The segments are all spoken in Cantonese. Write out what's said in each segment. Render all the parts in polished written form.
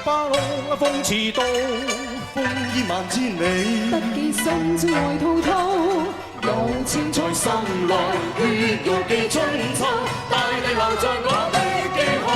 怕路風似刀，風煙萬千里。不記心中愛滔滔，柔情在心內，血肉記春秋，大地留着我的記號。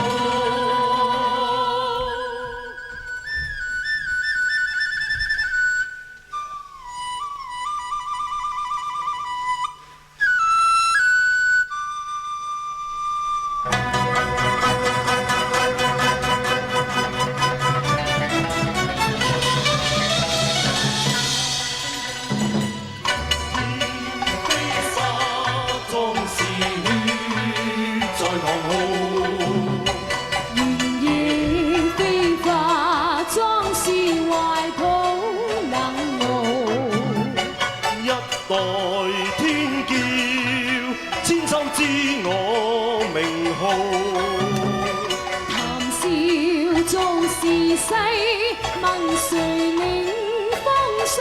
代天叫，千秋知我名號。談笑做時勢，問誰領風騷？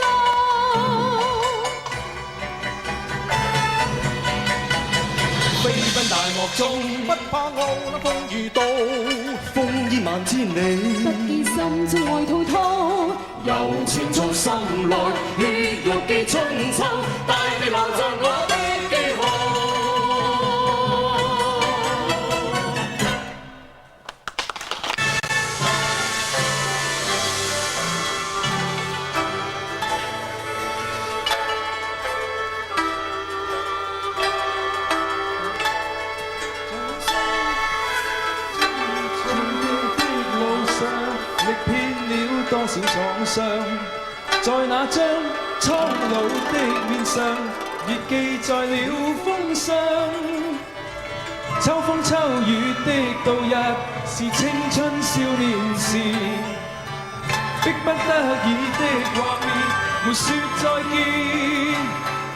飛奔大漠中，不怕惡風雨刀，風煙萬千里。不記心中愛滔滔，柔情在心內，血肉記春秋，大地留着我的記號。多少創傷，在那張蒼老的面上，亦記在了風霜。秋風秋雨的度日，是青春少年時，迫不得已的畫面，沒說再見。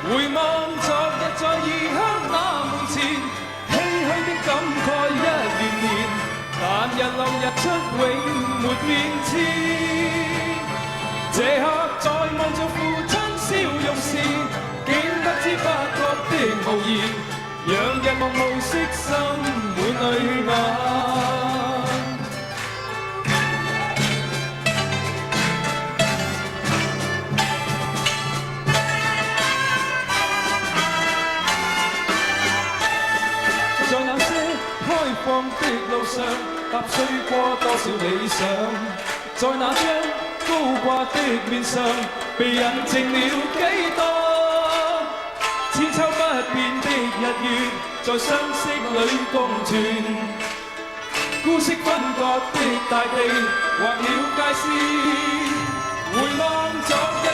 回望昨日在異鄉那門前，唏噓的感慨一連年，但日落日出永沒面前。這刻在望着父親笑容時，竟不知不覺的無言，讓日暮暮色心滿淚眼。在那些開放的路上，踏碎過多少理想，在那張高掛的面上，被人靜了幾多？千秋不變的日月，在相識裏共存。孤息分割的大地，劃了界線。回望昨日